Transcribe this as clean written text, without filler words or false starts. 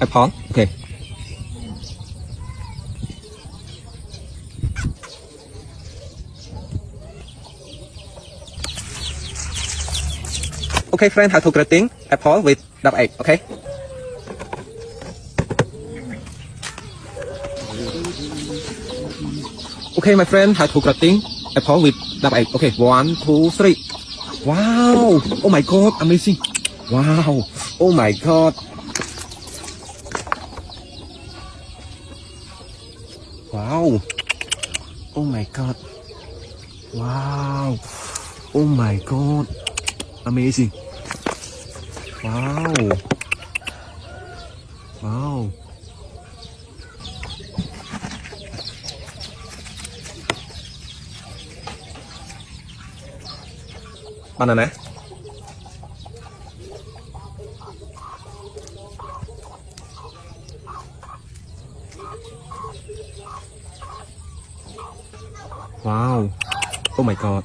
apple. Okay. Okay, friend, how to grating apple with double egg. Okay. Okay, my friend, how to grating apple with double egg. Okay, 1, 2, 3. Wow! Oh my God! Amazing! Wow! Oh my God! Wow! Oh my God! Wow! Oh my God! Amazing! Wow! Wow! Banana. Wow! Oh my God!